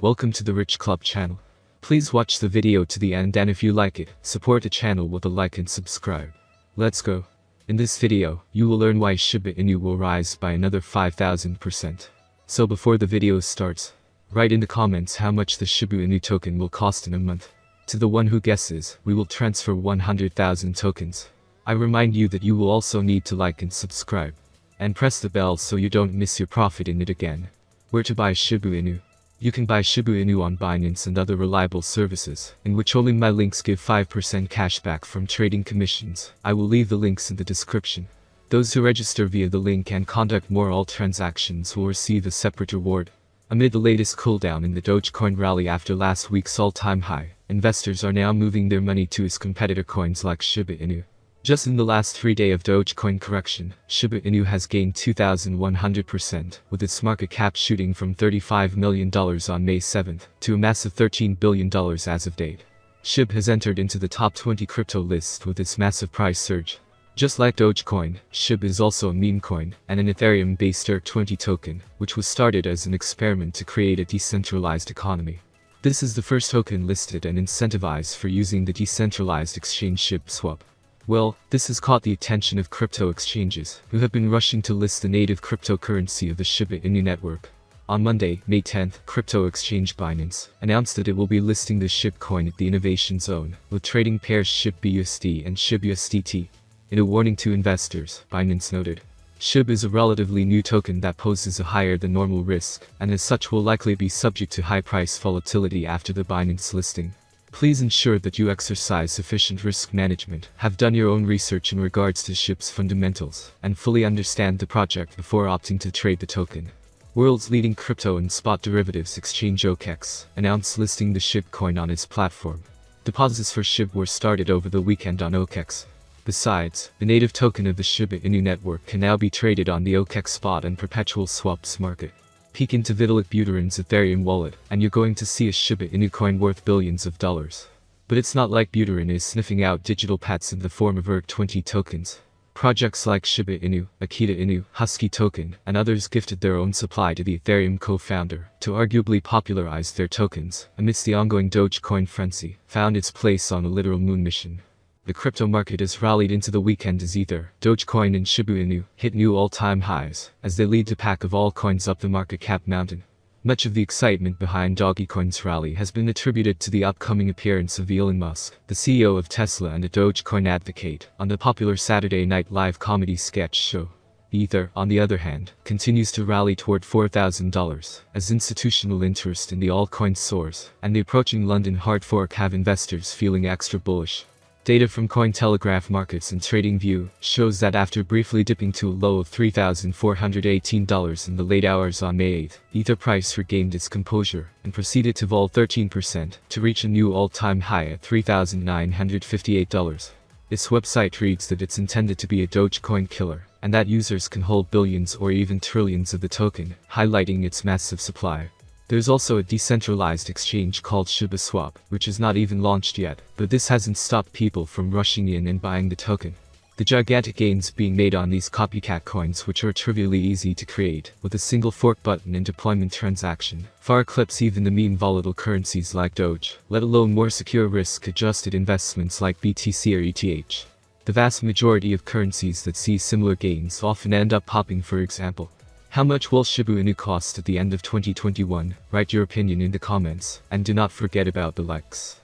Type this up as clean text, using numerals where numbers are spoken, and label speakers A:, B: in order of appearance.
A: Welcome to the Rich Club channel. Please watch the video to the end, and if you like it, support the channel with a like and subscribe. Let's go. In this video, you will learn why Shiba Inu will rise by another 5,000%. So before the video starts, write in the comments how much the Shiba Inu token will cost in a month. To the one who guesses, we will transfer 100,000 tokens. I remind you that you will also need to like and subscribe. And press the bell so you don't miss your profit in it again. Where to buy Shiba Inu? You can buy Shiba Inu on Binance and other reliable services, in which only my links give 5% cashback from trading commissions. I will leave the links in the description. Those who register via the link and conduct more alt transactions will receive a separate reward. Amid the latest cooldown in the Dogecoin rally after last week's all-time high, investors are now moving their money to its competitor coins like Shiba Inu. Just in the last 3 days of Dogecoin correction, Shiba Inu has gained 2,100%, with its market cap shooting from $35 million on May 7th to a massive $13 billion as of date. SHIB has entered into the top 20 crypto list with its massive price surge. Just like Dogecoin, SHIB is also a meme coin and an Ethereum-based ERC-20 token, which was started as an experiment to create a decentralized economy. This is the first token listed and incentivized for using the decentralized exchange SHIB swap. Well, this has caught the attention of crypto exchanges, who have been rushing to list the native cryptocurrency of the Shiba Inu network. On Monday, May 10th, crypto exchange Binance announced that it will be listing the SHIB coin at the Innovation Zone, with trading pairs SHIB BUSD and SHIB USDT. In a warning to investors, Binance noted, SHIB is a relatively new token that poses a higher than normal risk, and as such will likely be subject to high price volatility after the Binance listing. Please ensure that you exercise sufficient risk management, have done your own research in regards to SHIB's fundamentals, and fully understand the project before opting to trade the token. World's leading crypto and spot derivatives exchange OKEX announced listing the SHIB coin on its platform. Deposits for SHIB were started over the weekend on OKEX. Besides, the native token of the Shiba Inu network can now be traded on the OKEX spot and perpetual swaps market. Peek into Vitalik Buterin's Ethereum wallet, and you're going to see a Shiba Inu coin worth billions of dollars. But it's not like Buterin is sniffing out digital pets in the form of ERC-20 tokens. Projects like Shiba Inu, Akita Inu, Husky Token, and others gifted their own supply to the Ethereum co-founder to arguably popularize their tokens amidst the ongoing Dogecoin frenzy, found its place on a literal moon mission. The crypto market has rallied into the weekend as Ether, Dogecoin and Shiba Inu hit new all-time highs, as they lead the pack of all coins up the market cap mountain. Much of the excitement behind Dogecoin's rally has been attributed to the upcoming appearance of Elon Musk, the CEO of Tesla and a Dogecoin advocate, on the popular Saturday Night Live comedy sketch show. Ether, on the other hand, continues to rally toward $4,000, as institutional interest in the altcoin soars, and the approaching London hard fork have investors feeling extra bullish. Data from Cointelegraph Markets and TradingView shows that after briefly dipping to a low of $3,418 in the late hours on May 8, Ether price regained its composure and proceeded to vol 13% to reach a new all-time high at $3,958. Its website reads that it's intended to be a Dogecoin killer, and that users can hold billions or even trillions of the token, highlighting its massive supply. There's also a decentralized exchange called ShibaSwap, which is not even launched yet, but this hasn't stopped people from rushing in and buying the token. The gigantic gains being made on these copycat coins, which are trivially easy to create, with a single fork button and deployment transaction, far eclipse even the meme volatile currencies like Doge, let alone more secure risk-adjusted investments like BTC or ETH. The vast majority of currencies that see similar gains often end up popping. For example, how much will Shiba Inu cost at the end of 2021? Write your opinion in the comments, and do not forget about the likes.